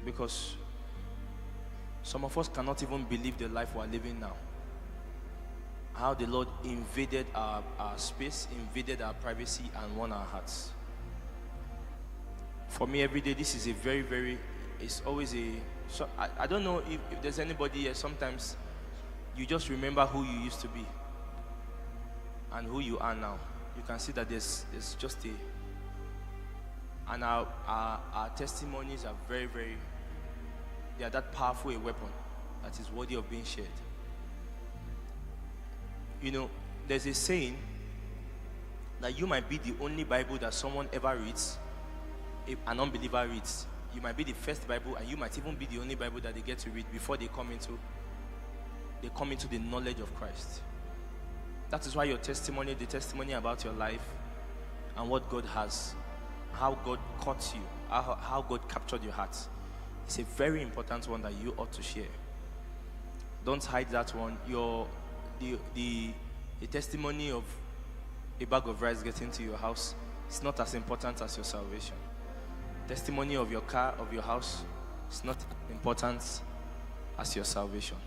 Because some of us cannot even believe the life we are living now. How the Lord invaded our space, invaded our privacy, and won our hearts. For me, every day, this is a very, very, it's always a, so I don't know if there's anybody here, sometimes you just remember who you used to be and who you are now. You can see that there's just a, and our testimonies are very, very, they are that powerful a weapon that is worthy of being shared. You know, there's a saying that you might be the only Bible that someone ever reads, if an unbeliever reads. You might be the first Bible, and you might even be the only Bible that they get to read before they come into the knowledge of Christ. That is why your testimony, the testimony about your life and what God has, how God caught you, how God captured your heart, it's a very important one that you ought to share. Don't hide that one. The testimony of a bag of rice getting to your house is not as important as your salvation. Testimony of your car, of your house, is not important as your salvation.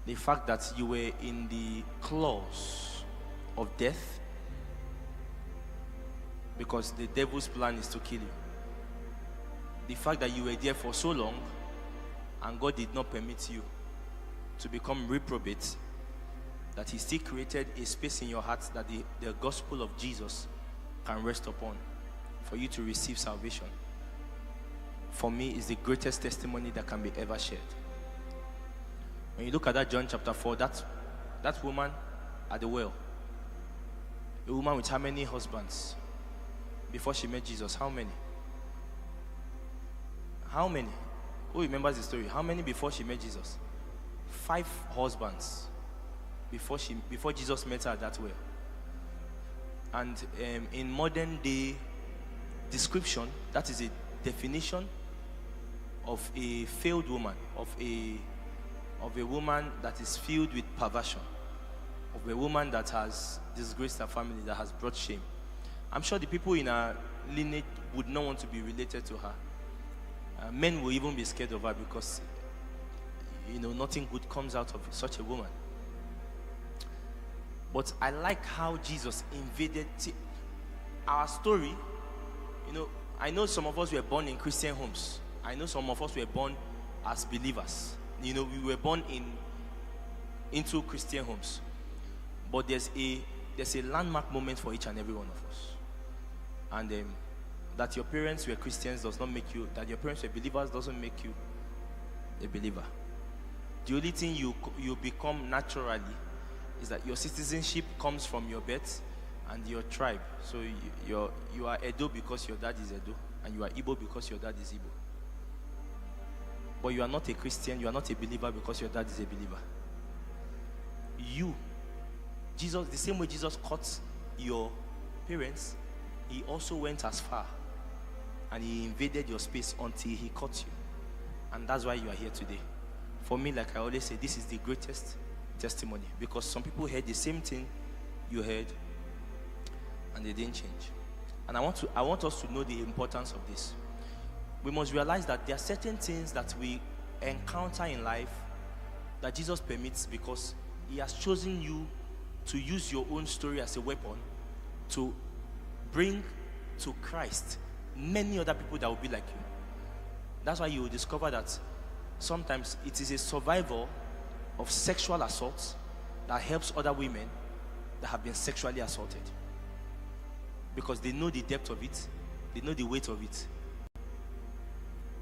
The fact that you were in the claws of death, because the devil's plan is to kill you. The fact that you were there for so long and God did not permit you to become reprobate, that He still created a space in your heart that the gospel of Jesus can rest upon for you to receive salvation. For me, is the greatest testimony that can be ever shared. When you look at that John chapter 4, that woman at the well, a woman with how many husbands before she met Jesus? How many? How many? Who remembers the story? How many before she met Jesus? 5 husbands before Jesus met her at that well. And in modern day description, that is a definition of a failed woman, of a woman that is filled with perversion, of a woman that has disgraced her family, that has brought shame. I'm sure the people in her lineage would not want to be related to her. Men will even be scared of her because, you know, nothing good comes out of such a woman. But I like how Jesus invaded our story. You know, I know some of us were born in Christian homes. I know some of us were born as believers. You know, we were born into Christian homes. But there's a landmark moment for each and every one of us. And that your parents were Christians does not make you, that your parents were believers doesn't make you a believer. The only thing you become naturally is that your citizenship comes from your birth and your tribe. So you are Edo because your dad is Edo, and you are Igbo because your dad is Igbo. But you are not a Christian, you are not a believer because your dad is a believer. Jesus, the same way Jesus caught your parents, He also went as far and He invaded your space until He caught you. And that's why you are here today. For me, like I always say, this is the greatest testimony, because some people heard the same thing you heard and they didn't change. And I want us to know the importance of this. We must realize that there are certain things that we encounter in life that Jesus permits because He has chosen you to use your own story as a weapon to bring to Christ many other people that will be like you. That's why you will discover that sometimes it is a survival of sexual assault that helps other women that have been sexually assaulted, because they know the depth of it, they know the weight of it.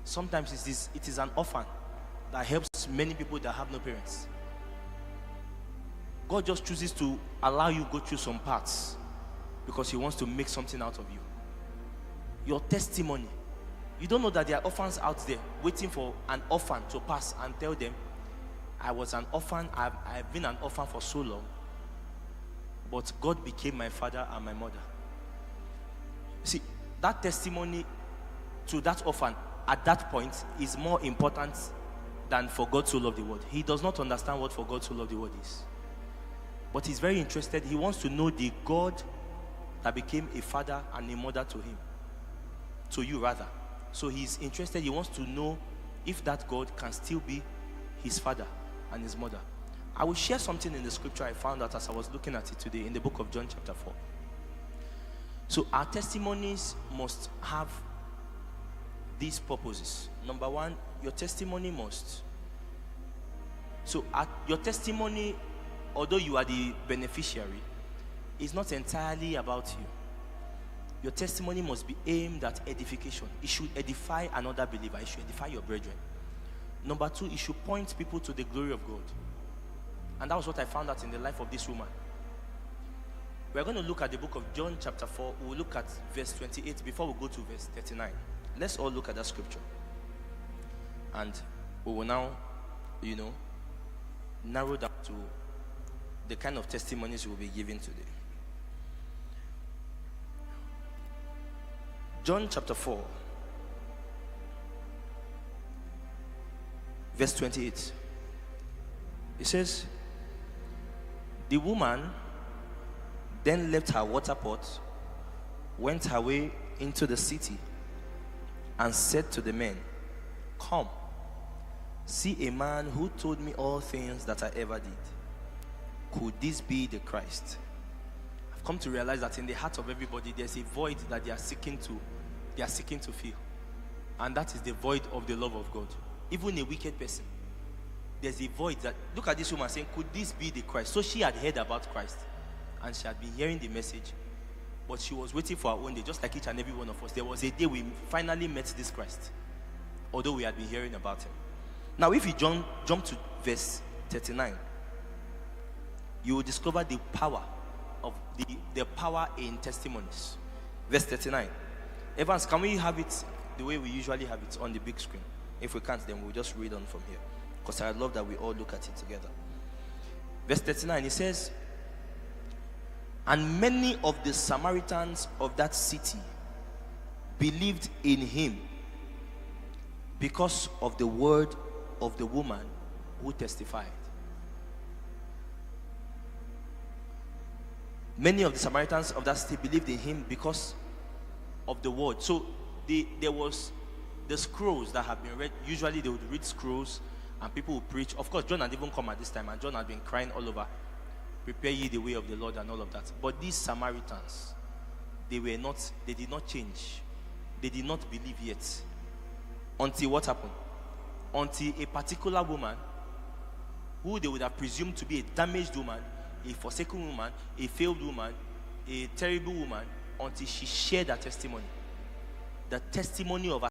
Sometimes it is an orphan that helps many people that have no parents. God just chooses to allow you go through some parts because He wants to make something out of you. Your testimony. You don't know that there are orphans out there waiting for an orphan to pass and tell them, I was an orphan, I've been an orphan for so long, but God became my father and my mother. See, that testimony to that orphan at that point is more important than for God so loved the world. He does not understand what for God so loved the world is. But he's very interested. He wants to know the God that became a father and a mother to him. To you rather. So he's interested. He wants to know if that God can still be his father and his mother. I will share something in the scripture I found out as I was looking at it today in the book of John chapter 4. So our testimonies must have these purposes. Number one, your testimony must. So your testimony, although you are the beneficiary, is not entirely about you. Your testimony must be aimed at edification. It should edify another believer. It should edify your brethren. Number two, it should point people to the glory of God. And that was what I found out in the life of this woman. We're going to look at the book of John chapter 4. We'll look at verse 28 before we go to verse 39. Let's all look at that scripture. And we will now, narrow down to the kind of testimonies we'll be giving today. John chapter 4, verse 28. It says, the woman then left her water pot, went her way into the city, and said to the men, come, see a man who told me all things that I ever did. Could this be the Christ? I've come to realize that in the heart of everybody, there's a void that they are seeking to fill. And that is the void of the love of God. Even a wicked person, there's a void that, look at this woman saying, could this be the Christ? So she had heard about Christ and she had been hearing the message, but she was waiting for her own day, just like each and every one of us. There was a day we finally met this Christ, although we had been hearing about him. Now, if you jump to verse 39, you will discover the power of the power in testimonies. Verse 39. Evans, can we have it the way we usually have it on the big screen? If we can't, then we'll just read on from here, because I love that we all look at it together. Verse 39, it says, and many of the Samaritans of that city believed in him because of the word of the woman who testified. Many of the Samaritans of that city believed in him because of the word. So there was the scrolls that have been read. Usually they would read scrolls and people would preach. Of course, John had even come at this time, and John had been crying all over, prepare ye the way of the Lord and all of that. But these Samaritans, they did not change. They did not believe yet. Until what happened? Until a particular woman, who they would have presumed to be a damaged woman, a forsaken woman, a failed woman, a terrible woman, until she shared her testimony. The testimony of